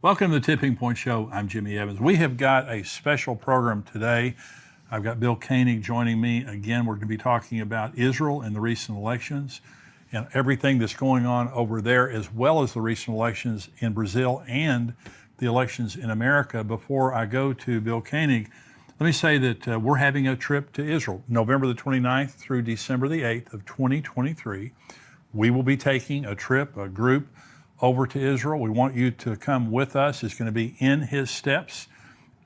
Welcome to the Tipping Point Show. I'm Jimmy Evans. We have got a special program today. I've got Bill Koenig joining me. Again, we're going to be talking about Israel and the recent elections and everything that's going on over there, as well as the recent elections in Brazil and the elections in America. Before I go to Bill Koenig, let me say that we're having a trip to Israel, November the 29th through December the 8th of 2023. We will be taking a trip, a group, over to Israel. We want you to come with us. It's going to be In His Steps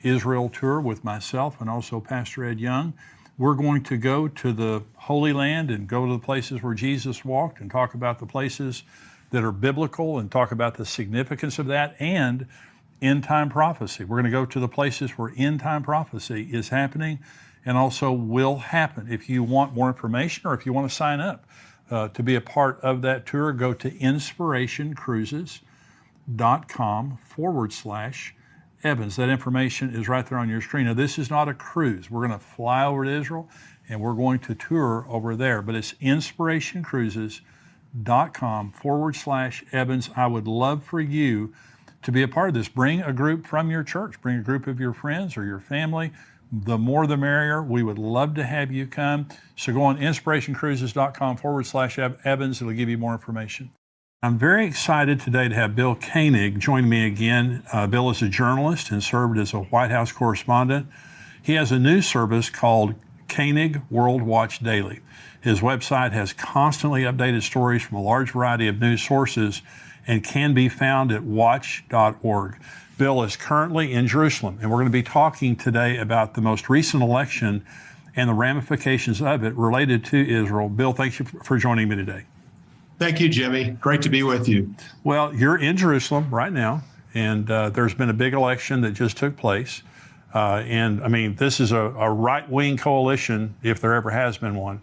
Israel tour with myself and also Pastor Ed Young. We're going to go to the Holy Land and go to the places where Jesus walked and talk about the places that are biblical and talk about the significance of that and end-time prophecy. We're going to go to the places where end-time prophecy is happening and also will happen. If you want more information or if you want to sign up to be a part of that tour, go to inspirationcruises.com/Evans. That information is right there on your screen. Now, this is not a cruise. We're going to fly over to Israel and we're going to tour over there, but it's inspirationcruises.com/Evans. I would love for you to be a part of this. Bring a group from your church, bring a group of your friends or your family. The more the merrier. We would love to have you come. So go on inspirationcruises.com/Evans. It'll give you more information. I'm very excited today to have Bill Koenig join me again. Bill is a journalist and served as a White House correspondent. He has a news service called Koenig World Watch Daily. His website has constantly updated stories from a large variety of news sources and can be found at watch.org. Bill is currently in Jerusalem, and we're going to be talking today about the most recent election and the ramifications of it related to Israel. Bill, thank you for joining me today. Thank you, Jimmy. Great to be with you. Well, you're in Jerusalem right now, and there's been a big election that just took place. And I mean, this is a right-wing coalition, if there ever has been one.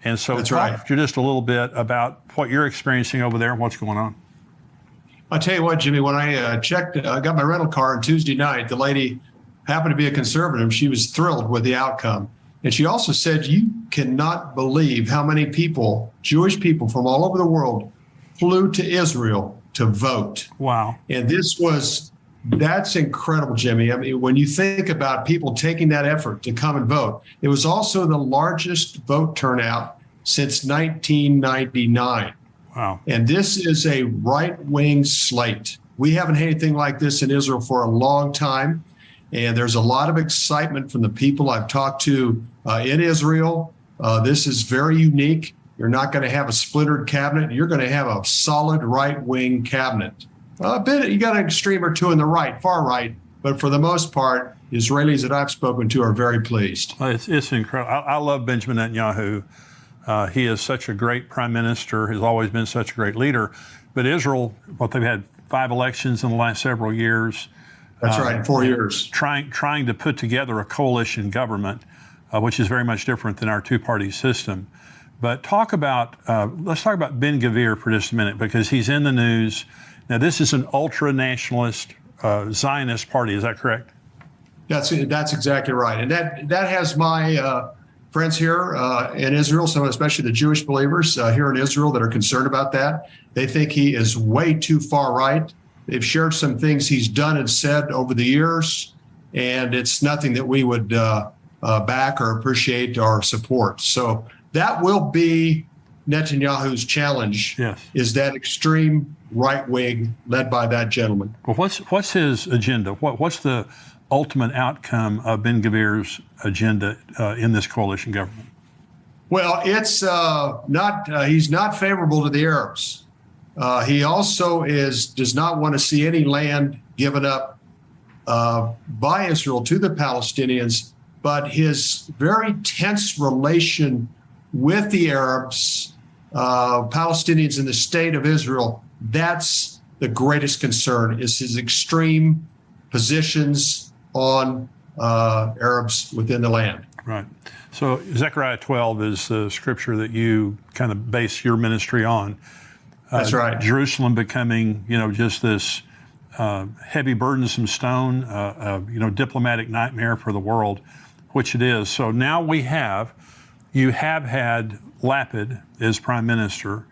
And so That's talk right. just a little bit about what you're experiencing over there and what's going on. I'll tell you what, Jimmy, when I got my rental car on Tuesday night, the lady happened to be a conservative. She was thrilled with the outcome. And she also said, you cannot believe how many people, Jewish people from all over the world, flew to Israel to vote. Wow. And that's incredible, Jimmy. I mean, when you think about people taking that effort to come and vote, it was also the largest vote turnout since 1999. Wow. And this is a right-wing slate. We haven't had anything like this in Israel for a long time. And there's a lot of excitement from the people I've talked to in Israel. This is very unique. You're not going to have a splintered cabinet. You're going to have a solid right-wing cabinet. You got an extreme or two in the right, far right. But for the most part, Israelis that I've spoken to are very pleased. It's incredible. I love Benjamin Netanyahu. He is such a great prime minister, has always been such a great leader. But Israel, they've had 5 elections in the last several years. That's right, 4 years. Trying to put together a coalition government, which is very much different than our two-party system. But let's talk about Ben-Gvir for just a minute, because he's in the news. Now, this is an ultra-nationalist Zionist party, is that correct? That's exactly right. And that has my friends here in Israel, some especially the Jewish believers here in Israel that are concerned about that. They think he is way too far right. They've shared some things he's done and said over the years, and it's nothing that we would back or appreciate or support. So that will be Netanyahu's challenge, yes, is that extreme right wing led by that gentleman. Well, what's his agenda? What's the ultimate outcome of Ben-Gvir's agenda in this coalition government? Well, it's he's not favorable to the Arabs. He also does not want to see any land given up by Israel to the Palestinians, but his very tense relation with the Arabs, Palestinians in the state of Israel, that's the greatest concern, is his extreme positions on Arabs within the land. Right. So Zechariah 12 is the scripture that you kind of base your ministry on. That's right. Jerusalem becoming, just this heavy, burdensome stone, diplomatic nightmare for the world, which it is. So now you have had Lapid as prime minister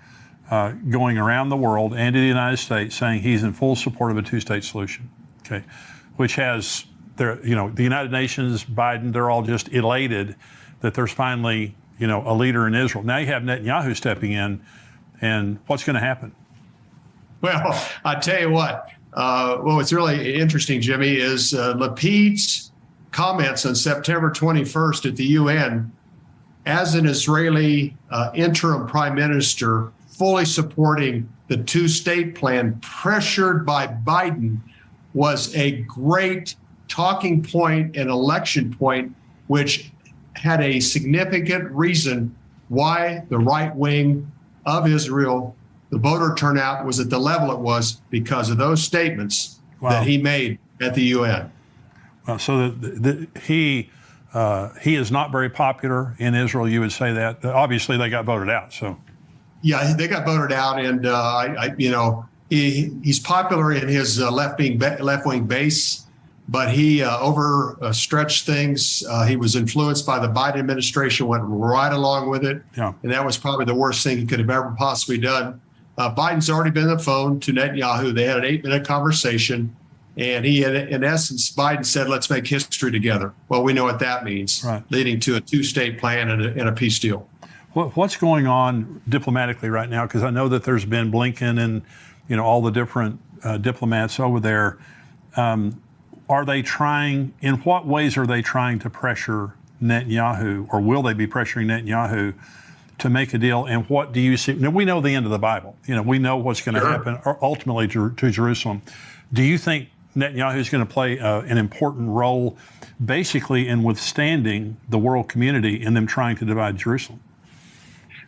going around the world and to the United States saying he's in full support of a two-state solution. Okay, which has the United Nations, Biden, they're all just elated that there's finally a leader in Israel. Now you have Netanyahu stepping in, and what's going to happen? Well, I tell you what. What's really interesting, Jimmy, is Lapid's comments on September 21st at the UN as an Israeli interim prime minister, fully supporting the two-state plan, pressured by Biden, was a great talking point and election point, which had a significant reason why the right wing of Israel, the voter turnout was at the level it was because of those statements that he made at the UN. So he is not very popular in Israel. You would say that. Obviously, they got voted out. So, yeah, they got voted out, and he's popular in his left-wing base, but he overstretched things. He was influenced by the Biden administration, went right along with it, and that was probably the worst thing he could have ever possibly done. Biden's already been on the phone to Netanyahu. They had an 8-minute conversation, and in essence, Biden said, let's make history together. Well, we know what that means, leading to a two-state plan and a peace deal. What's going on diplomatically right now? Because I know that there's been Blinken and all the different diplomats over there. Are they trying? In what ways are they trying to pressure Netanyahu, or will they be pressuring Netanyahu to make a deal? And what do you see? Now, we know the end of the Bible. We know what's going to happen ultimately to Jerusalem. Do you think Netanyahu is going to play an important role, basically, in withstanding the world community and them trying to divide Jerusalem?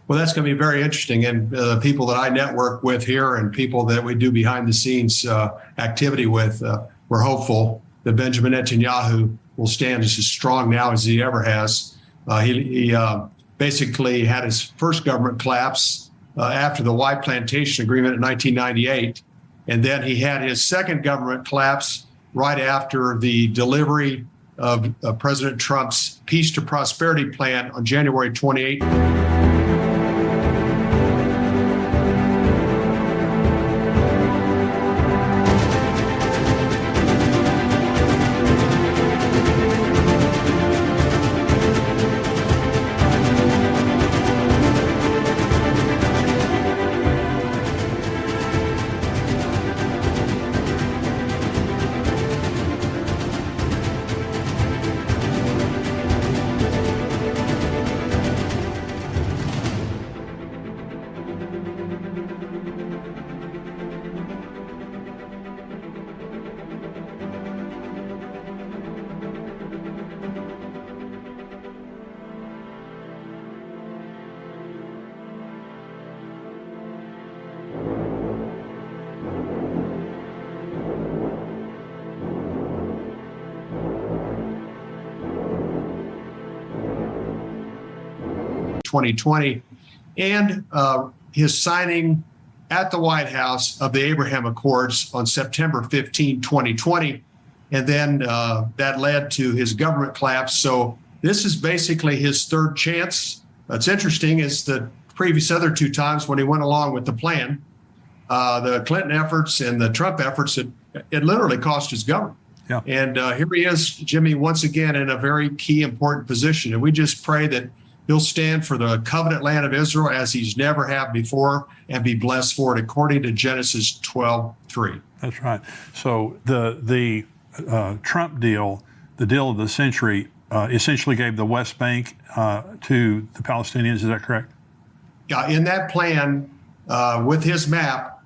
Well, that's going to be very interesting. And people that I network with here and people that we do behind the scenes activity with, we're hopeful that Benjamin Netanyahu will stand as strong now as he ever has. He basically had his first government collapse after the White Plantation Agreement in 1998. And then he had his second government collapse right after the delivery of President Trump's Peace to Prosperity plan on January 28th. (2020) and his signing at the White House of the Abraham Accords on September 15, 2020. And then that led to his government collapse. So this is basically his third chance. What's interesting is the previous other two times when he went along with the plan, the Clinton efforts and the Trump efforts, it literally cost his government. Yeah. And here he is, Jimmy, once again in a very key, important position. And we just pray that he'll stand for the covenant land of Israel as he's never have before and be blessed for it, according to Genesis 12:3. That's right. So the Trump deal, the deal of the century, essentially gave the West Bank to the Palestinians. Is that correct? Yeah, in that plan, with his map,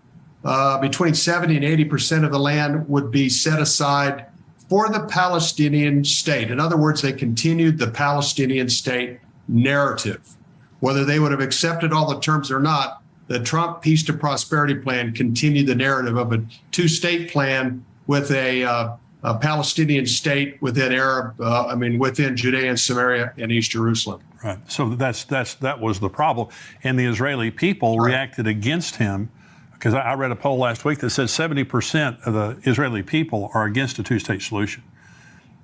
between 70 and 80% of the land would be set aside for the Palestinian state. In other words, they continued the Palestinian state narrative. Whether they would have accepted all the terms or not, the Trump Peace to Prosperity plan continued the narrative of a two-state plan with a Palestinian state within within Judea and Samaria and East Jerusalem. Right. So that was the problem, and the Israeli people reacted against him, because I read a poll last week that said 70% of the Israeli people are against a two-state solution.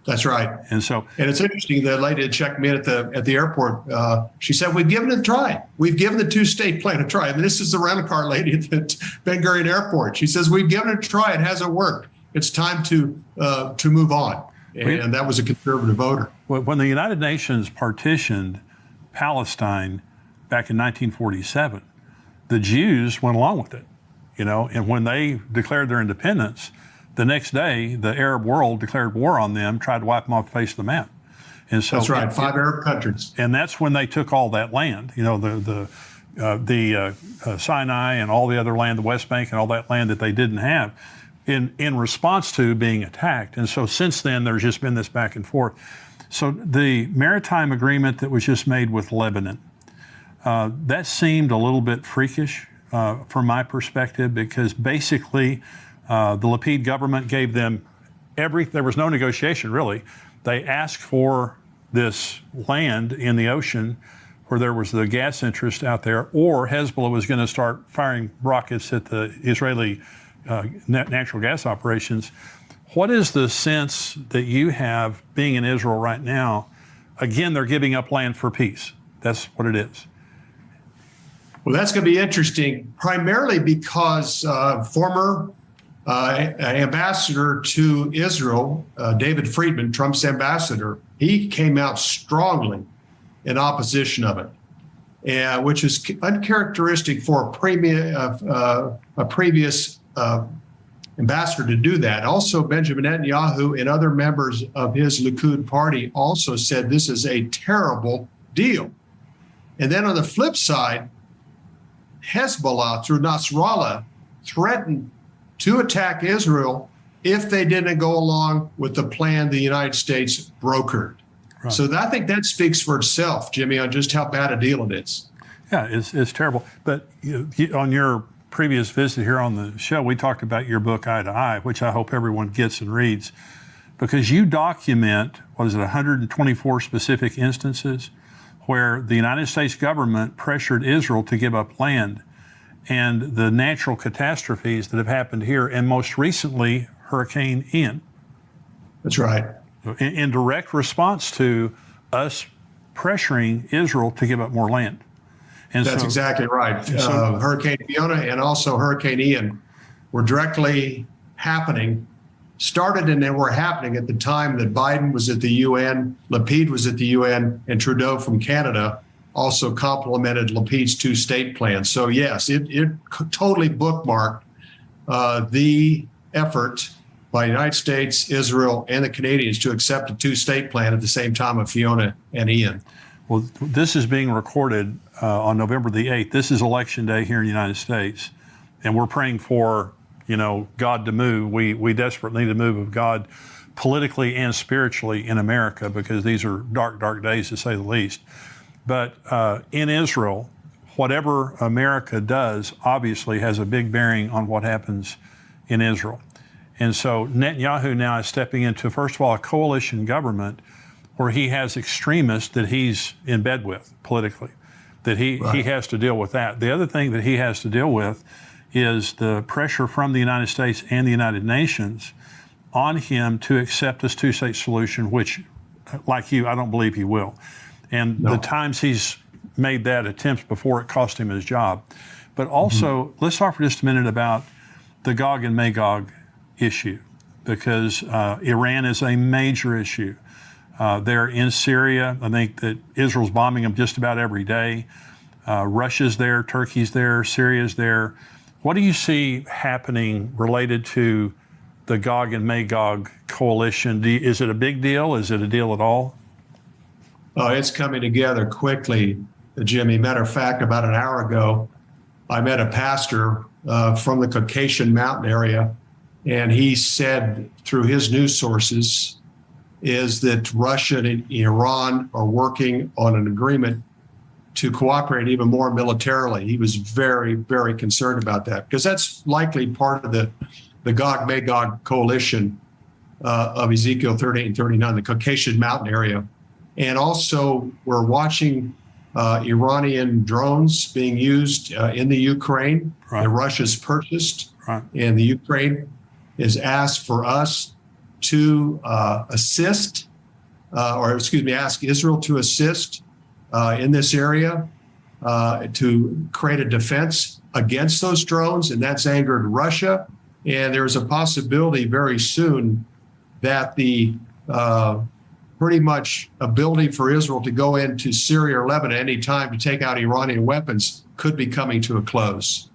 That's right. And it's interesting. The lady that checked me in at the airport, she said, we've given it a try. We've given the two-state plan a try. And this is the rental car lady at the Ben Gurion Airport. She says, we've given it a try. It hasn't worked. It's time to move on. And that was a conservative voter. When the United Nations partitioned Palestine back in 1947, the Jews went along with it, and when they declared their independence, the next day, the Arab world declared war on them, tried to wipe them off the face of the map. And so that's right, 5 Arab countries. And that's when they took all that land, the Sinai and all the other land, the West Bank and all that land that they didn't have in response to being attacked. And so since then, there's just been this back and forth. So the maritime agreement that was just made with Lebanon, that seemed a little bit freakish from my perspective, because basically the Lapid government gave them there was no negotiation really. They asked for this land in the ocean where there was the gas interest out there, or Hezbollah was going to start firing rockets at the Israeli natural gas operations. What is the sense that you have being in Israel right now? Again, they're giving up land for peace. That's what it is. Well, that's going to be interesting, primarily because former ambassador to Israel, David Friedman, Trump's ambassador, he came out strongly in opposition of it, which is uncharacteristic for a previous ambassador to do that. Also, Benjamin Netanyahu and other members of his Likud party also said this is a terrible deal. And then on the flip side, Hezbollah through Nasrallah threatened to attack Israel if they didn't go along with the plan the United States brokered. Right. So I think that speaks for itself, Jimmy, on just how bad a deal it is. Yeah, it's terrible. But on your previous visit here on the show, we talked about your book, Eye to Eye, which I hope everyone gets and reads, because you document, 124 specific instances where the United States government pressured Israel to give up land, and the natural catastrophes that have happened here, and most recently, Hurricane Ian. That's right. In direct response to us pressuring Israel to give up more land. And that's exactly right. Hurricane Fiona and also Hurricane Ian were directly started and they were happening at the time that Biden was at the UN, Lapid was at the UN, and Trudeau from Canada also complemented Lapid's two-state plan. So yes, it totally bookmarked the effort by the United States, Israel, and the Canadians to accept a two-state plan at the same time of Fiona and Ian. Well, this is being recorded on November the 8th. This is Election Day here in the United States, and we're praying for, God to move. We desperately need the move of God politically and spiritually in America, because these are dark, dark days to say the least. But in Israel, whatever America does obviously has a big bearing on what happens in Israel. And so Netanyahu now is stepping into, first of all, a coalition government where he has extremists that he's in bed with politically, that he has to deal with that. The other thing that he has to deal with is the pressure from the United States and the United Nations on him to accept this two-state solution, which, like you, I don't believe he will. And the times he's made that attempt before, it cost him his job. But also, let's talk for just a minute about the Gog and Magog issue, because Iran is a major issue. They're in Syria. I think that Israel's bombing them just about every day. Russia's there, Turkey's there, Syria's there. What do you see happening related to the Gog and Magog coalition? Is it a big deal? Is it a deal at all? Oh, it's coming together quickly, Jimmy. Matter of fact, about an hour ago, I met a pastor from the Caucasian Mountain area, and he said through his news sources is that Russia and Iran are working on an agreement to cooperate even more militarily. He was very, very concerned about that, because that's likely part of the Gog-Magog coalition of Ezekiel 38 and 39, the Caucasian Mountain area. And also, we're watching Iranian drones being used in the Ukraine that Russia's purchased. Right. And the Ukraine is asked for us to ask Israel to assist in this area to create a defense against those drones. And that's angered Russia. And there's a possibility very soon that the pretty much ability for Israel to go into Syria or Lebanon at any time to take out Iranian weapons could be coming to a close.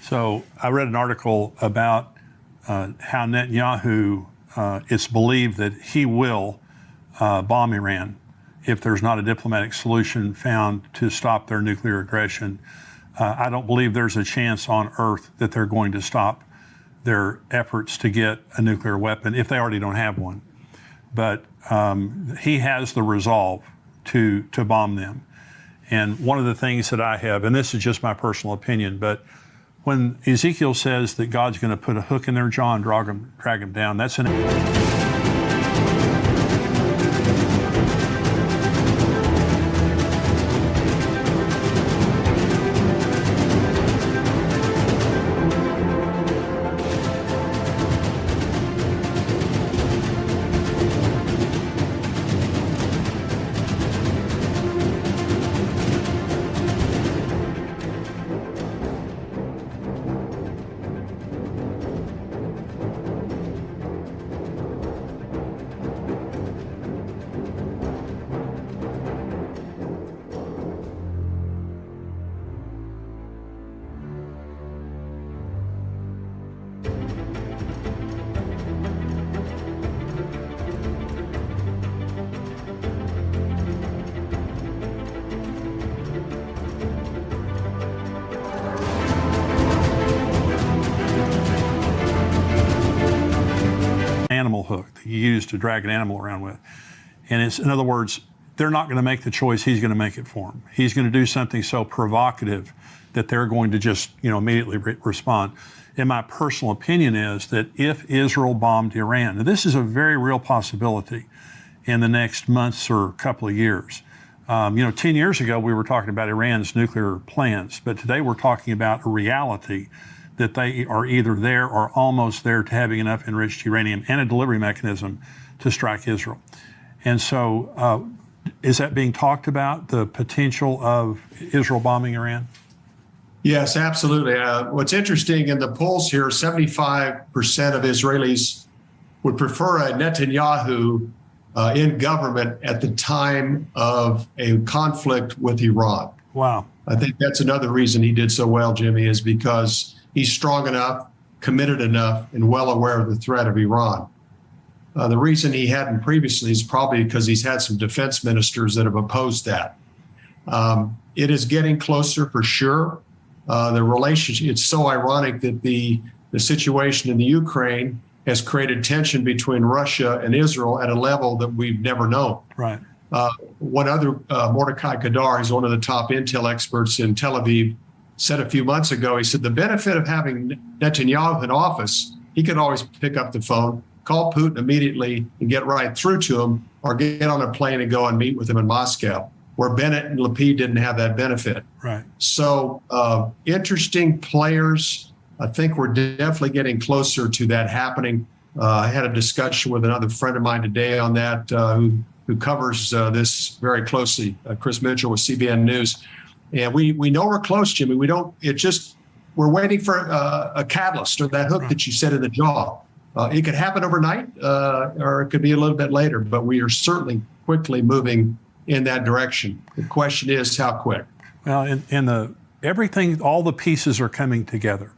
So I read an article about how Netanyahu, it's believed that he will bomb Iran if there's not a diplomatic solution found to stop their nuclear aggression. I don't believe there's a chance on earth that they're going to stop their efforts to get a nuclear weapon if they already don't have one. But he has the resolve to bomb them. And one of the things that I have, and this is just my personal opinion, but when Ezekiel says that God's going to put a hook in their jaw and drag them down, that's an animal hook that you use to drag an animal around with. And it's, in other words, they're not going to make the choice, he's going to make it for them. He's going to do something so provocative that they're going to just, immediately respond. And my personal opinion is that if Israel bombed Iran, now this is a very real possibility in the next months or couple of years. 10 years ago, we were talking about Iran's nuclear plans, but today we're talking about a reality that they are either there or almost there to having enough enriched uranium and a delivery mechanism to strike Israel. And so is that being talked about, the potential of Israel bombing Iran? Yes, absolutely. What's interesting in the polls here, 75% of Israelis would prefer a Netanyahu in government at the time of a conflict with Iran. Wow. I think that's another reason he did so well, Jimmy, is because he's strong enough, committed enough, and well aware of the threat of Iran. The reason he hadn't previously is probably because he's had some defense ministers that have opposed that. It is getting closer for sure. The relationship, it's so ironic that the situation in the Ukraine has created tension between Russia and Israel at a level that we've never known. Right. One other, Mordecai Kadar, he's one of the top intel experts in Tel Aviv, said a few months ago, he said the benefit of having Netanyahu in office, he could always pick up the phone, call Putin immediately and get right through to him, or get on a plane and go and meet with him in Moscow, where Bennett and Lapid didn't have that benefit. Right. So interesting players. I think we're definitely getting closer to that happening. I had a discussion with another friend of mine today on that who covers this very closely, Chris Mitchell with CBN News. And we know we're close, Jimmy. We're waiting for a catalyst or that hook that you said in the jaw. It could happen overnight or it could be a little bit later, but we are certainly quickly moving in that direction. The question is how quick. Well, everything, all the pieces are coming together.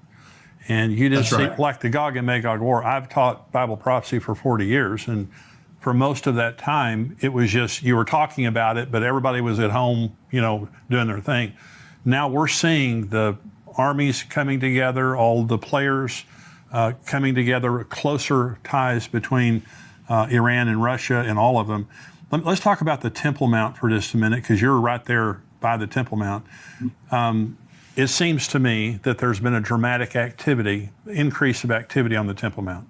And you didn't see, like the Gog and Magog war, I've taught Bible prophecy for 40 years. And for most of that time, it was just, you were talking about it, but everybody was at home, doing their thing. Now we're seeing the armies coming together, all the players coming together, closer ties between Iran and Russia and all of them. Let's talk about the Temple Mount for just a minute, because you're right there by the Temple Mount. It seems to me that there's been a dramatic increase of activity on the Temple Mount.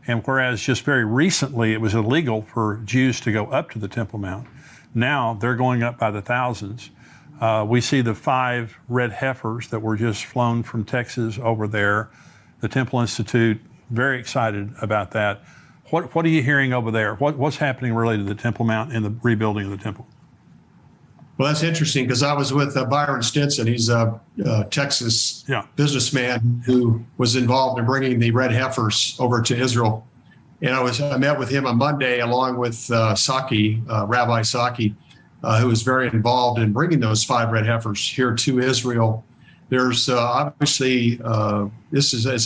And whereas just very recently it was illegal for Jews to go up to the Temple Mount, now they're going up by the thousands. We see the 5 red heifers that were just flown from Texas over there. The Temple Institute, very excited about that. What are you hearing over there? What's happening related to the Temple Mount and the rebuilding of the temple? Well, that's interesting because I was with Byron Stinson. He's a Texas businessman who was involved in bringing the red heifers over to Israel. And I met with him on Monday along with Saki, Rabbi Saki, who was very involved in bringing those 5 red heifers here to Israel. There's obviously, this is, as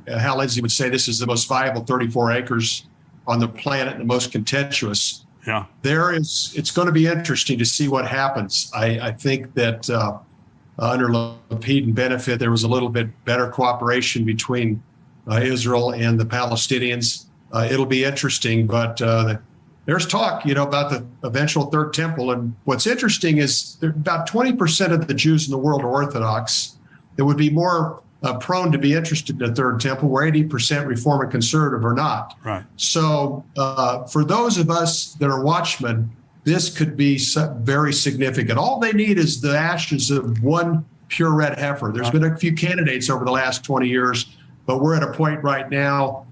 Hal Lindsey would say, this is the most viable 34 acres on the planet and the most contentious. Yeah. It's going to be interesting to see what happens. I think that under Lapid and Benefit, there was a little bit better cooperation between Israel and the Palestinians. It'll be interesting, but there's talk, about the eventual third temple. And what's interesting is about 20% of the Jews in the world are Orthodox. That would be more prone to be interested in the third temple, where 80% Reform and Conservative are not. Right. So for those of us that are watchmen, this could be very significant. All they need is the ashes of one pure red heifer. There's been a few candidates over the last 20 years, but we're at a point right now,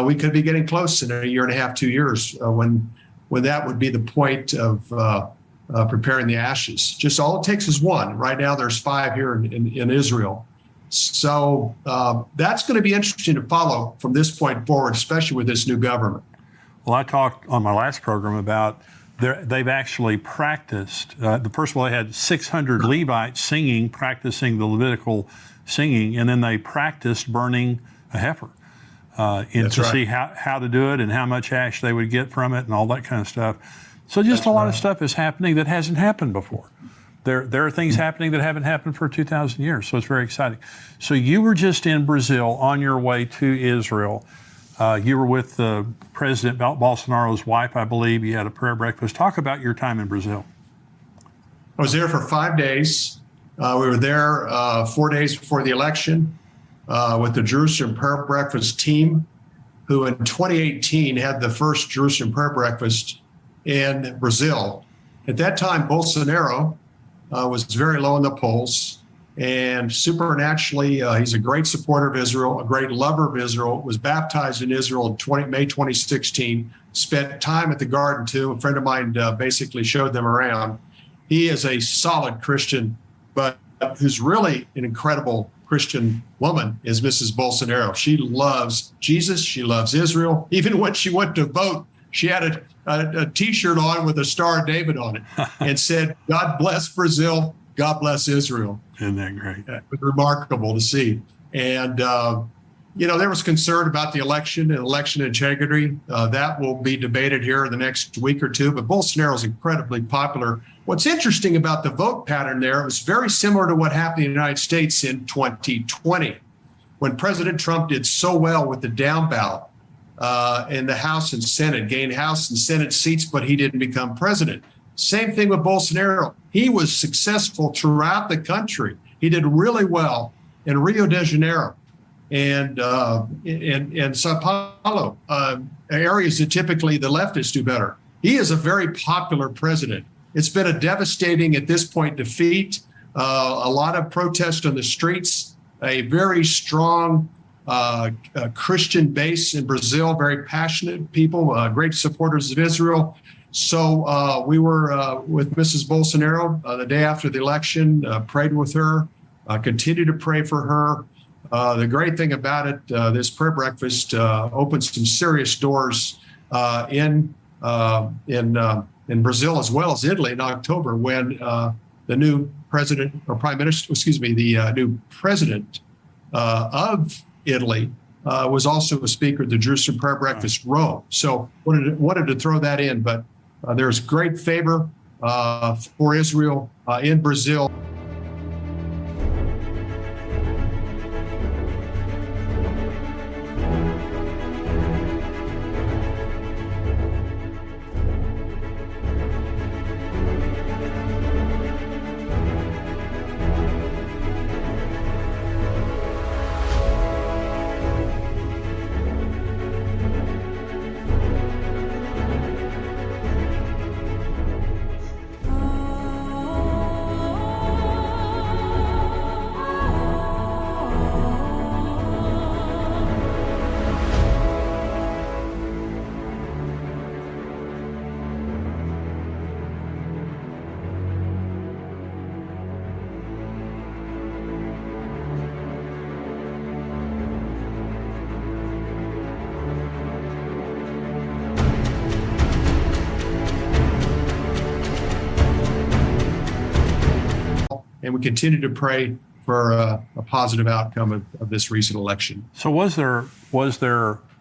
we could be getting close in a year and a half, 2 years, when that would be the point of preparing the ashes. Just all it takes is one. Right now, there's 5 here in Israel. So that's going to be interesting to follow from this point forward, especially with this new government. Well, I talked on my last program about they've actually practiced. First of all, they had 600 Levites practicing the Levitical singing, and then they practiced burning a heifer see how to do it and how much ash they would get from it and all that kind of stuff. So just a lot of stuff is happening that hasn't happened before. There are things happening that haven't happened for 2,000 years, so it's very exciting. So you were just in Brazil on your way to Israel. You were with President Bolsonaro's wife, I believe. You had a prayer breakfast. Talk about your time in Brazil. I was there for 5 days. We were there 4 days before the election with the Jerusalem Prayer Breakfast team, who in 2018 had the first Jerusalem Prayer Breakfast in Brazil. At that time, Bolsonaro was very low in the polls, and supernaturally, he's a great supporter of Israel, a great lover of Israel, was baptized in Israel in May 2016, spent time at the garden too. A friend of mine basically showed them around. He is a solid Christian, but who's really an incredible Christian woman is Mrs. Bolsonaro. She loves Jesus. She loves Israel. Even when she went to vote, she had a T-shirt on with a Star of David on it and said, "God bless Brazil. God bless Israel." Isn't that great? It was remarkable to see. And, there was concern about the election and election integrity. That will be debated here in the next week or two. But Bolsonaro is incredibly popular. What's interesting about the vote pattern there, it was very similar to what happened in the United States in 2020, when President Trump did so well with the down ballot in the House and Senate, gained House and Senate seats, but he didn't become president. Same thing with Bolsonaro. He was successful throughout the country. He did really well in Rio de Janeiro and Sao Paulo, areas that typically the leftists do better. He is a very popular president. It's been a devastating, at this point, defeat. A lot of protest on the streets, a very strong Christian base in Brazil, very passionate people, great supporters of Israel. So we were with Mrs. Bolsonaro the day after the election, prayed with her, continued to pray for her. The great thing about it, this prayer breakfast opened some serious doors in Brazil as well as Italy in October, when the new president or prime minister, the new president of Italy was also a speaker at the Jerusalem Prayer Breakfast Rome. So wanted to throw that in, but there's great favor for Israel in Brazil. and we continue to pray for a positive outcome of this recent election. So was there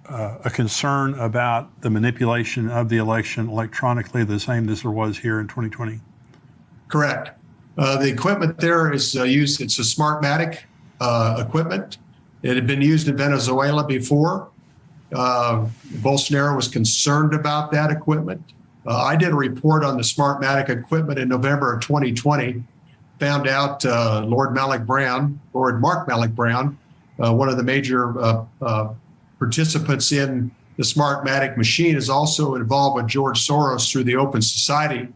a concern about the manipulation of the election electronically, the same as there was here in 2020? Correct. The equipment there is used. It's a Smartmatic equipment. It had been used in Venezuela before. Bolsonaro was concerned about that equipment. I did a report on the Smartmatic equipment in November of 2020. Found out Lord Mark Malloch Brown, one of the major participants in the Smartmatic machine, is also involved with George Soros through the Open Society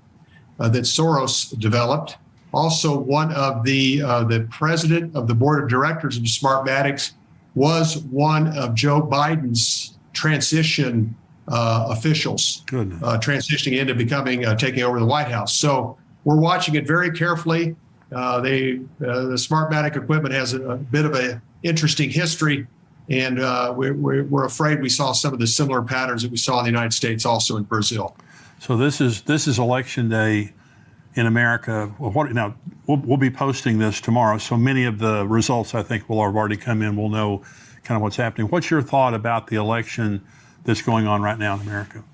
that Soros developed. Also, one of the president of the board of directors of Smartmatics was one of Joe Biden's transition officials, transitioning into taking over the White House. So we're watching it very carefully. The Smartmatic equipment has a bit of an interesting history, and we're afraid we saw some of the similar patterns that we saw in the United States, also in Brazil. So this is election day in America. Now we'll be posting this tomorrow, so many of the results I think will have already come in. We'll know kind of what's happening. What's your thought about the election that's going on right now in America?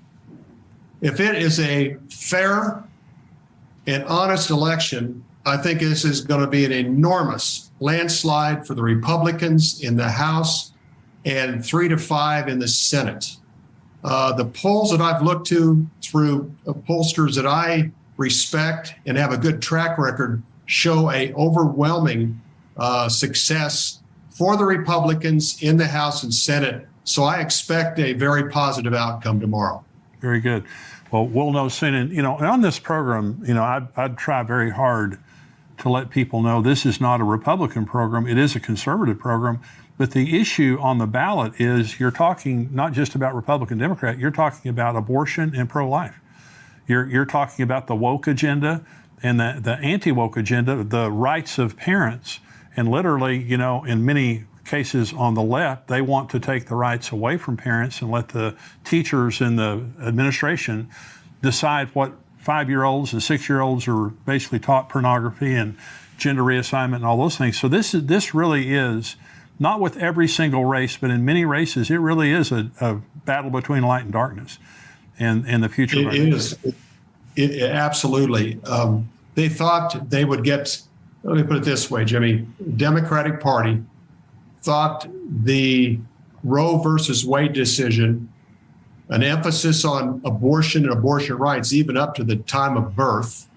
If it is a fair and honest election, I think this is going to be an enormous landslide for the Republicans in the House and 3-5 in the Senate. The polls that I've looked to through pollsters that I respect and have a good track record show a overwhelming success for the Republicans in the House and Senate. So I expect a very positive outcome tomorrow. Very good. Well, we'll know soon. And, and on this program, I'd try very hard to let people know this is not a Republican program. It is a conservative program. But the issue on the ballot is you're talking not just about Republican, Democrat, you're talking about abortion and pro-life. You're talking about the woke agenda and the anti-woke agenda, the rights of parents. And literally, in many cases on the left, they want to take the rights away from parents and let the teachers and the administration decide what 5-year-olds and 6-year-olds are basically taught pornography and gender reassignment and all those things. So this really is, not with every single race, but in many races, it really is a battle between light and darkness and the future. It is. It absolutely. They thought they would get, let me put it this way, Jimmy, Democratic Party thought the Roe versus Wade decision, an emphasis on abortion and abortion rights, even up to the time of birth,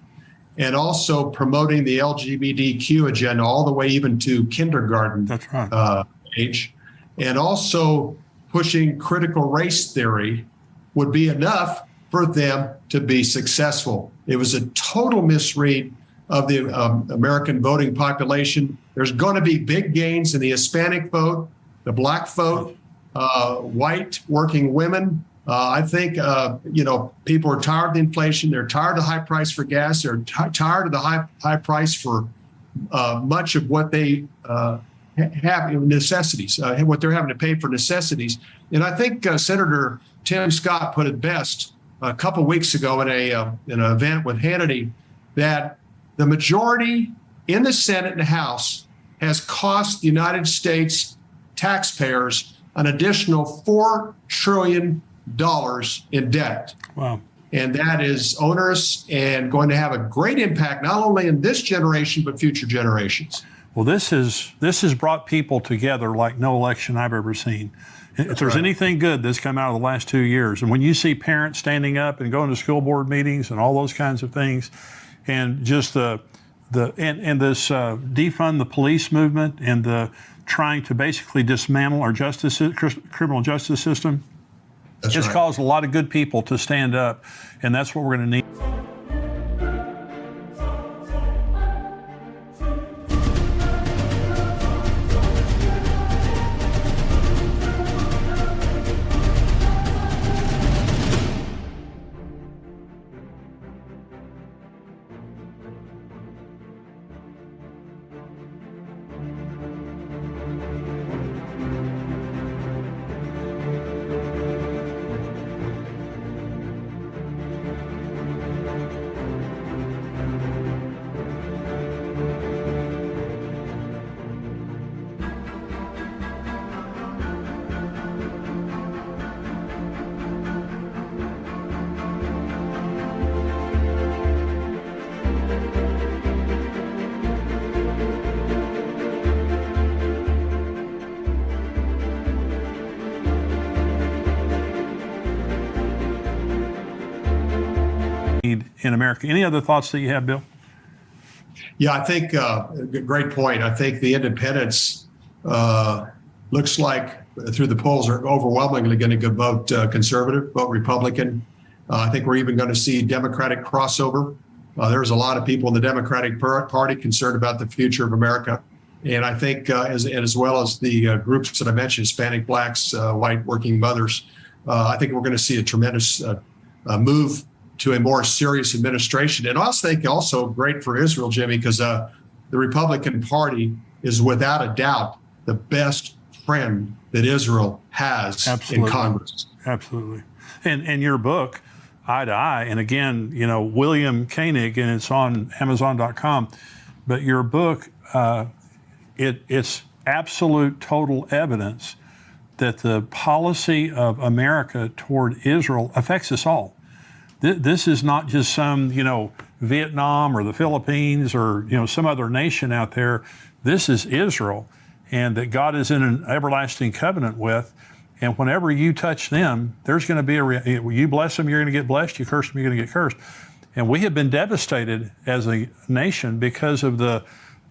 and also promoting the LGBTQ agenda all the way even to kindergarten That's right. Age, and also pushing critical race theory would be enough for them to be successful. It was a total misread of the American voting population. There's going to be big gains in the Hispanic vote, the Black vote, white working women. I think, people are tired of the inflation. They're tired of the high price for gas. They're tired of the high price for much of what they have necessities, what they're having to pay for necessities. And I think Senator Tim Scott put it best a couple of weeks ago in an event with Hannity, that the majority in the Senate and House has cost the United States taxpayers an additional $4 trillion in debt. Wow. And that is onerous and going to have a great impact, not only in this generation, but future generations. Well, this has brought people together like no election I've ever seen. If there's anything good that's come out of the last 2 years, and when you see parents standing up and going to school board meetings and all those kinds of things, and just this defund the police movement and the trying to basically dismantle our criminal justice system, it's caused a lot of good people to stand up, and that's what we're going to need. in America. Any other thoughts that you have, Bill? Yeah, I think great point. I think the independents looks like through the polls are overwhelmingly going to vote conservative, vote Republican. I think we're even going to see Democratic crossover. There's a lot of people in the Democratic Party concerned about the future of America. And I think as well as the groups that I mentioned, Hispanic, Blacks, white working mothers, I think we're going to see a tremendous move to a more serious administration. And I think also great for Israel, Jimmy, because the Republican Party is without a doubt the best friend that Israel has in Congress. Absolutely. And your book, Eye to Eye, and again, William Koenig, and it's on Amazon.com, but your book, it's absolute total evidence that the policy of America toward Israel affects us all. This is not just some, Vietnam or the Philippines or, some other nation out there. This is Israel, and that God is in an everlasting covenant with. And whenever you touch them, there's going to be you bless them, you're going to get blessed. You curse them, you're going to get cursed. And we have been devastated as a nation because of the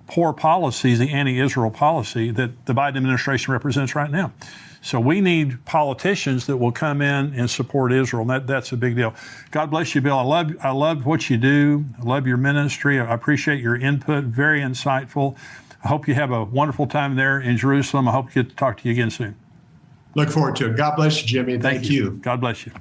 poor policies, the anti-Israel policy that the Biden administration represents right now. So we need politicians that will come in and support Israel. And that's a big deal. God bless you, Bill. I love what you do. I love your ministry. I appreciate your input. Very insightful. I hope you have a wonderful time there in Jerusalem. I hope to get to talk to you again soon. Look forward to it. God bless you, Jimmy. Thank you. God bless you.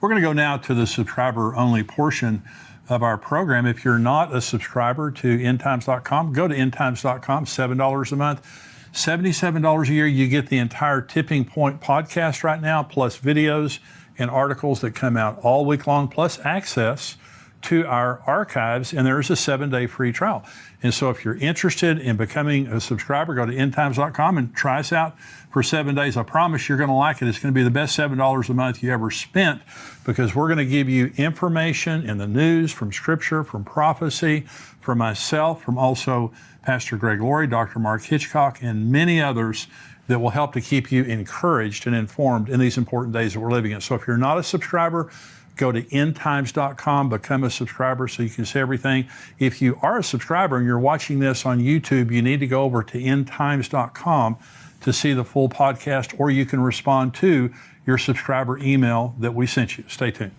We're going to go now to the subscriber-only portion of our program. If you're not a subscriber to endtimes.com, go to endtimes.com, $7 a month. $77 a year, you get the entire Tipping Point podcast right now, plus videos and articles that come out all week long, plus access to our archives, and there's a 7-day free trial. And so if you're interested in becoming a subscriber, go to endtimes.com and try us out for 7 days. I promise you're going to like it. It's going to be the best $7 a month you ever spent, because we're going to give you information in the news, from Scripture, from prophecy, from myself, from also Pastor Greg Laurie, Dr. Mark Hitchcock, and many others that will help to keep you encouraged and informed in these important days that we're living in. So if you're not a subscriber, go to endtimes.com, become a subscriber so you can see everything. If you are a subscriber and you're watching this on YouTube, you need to go over to endtimes.com to see the full podcast, or you can respond to your subscriber email that we sent you. Stay tuned.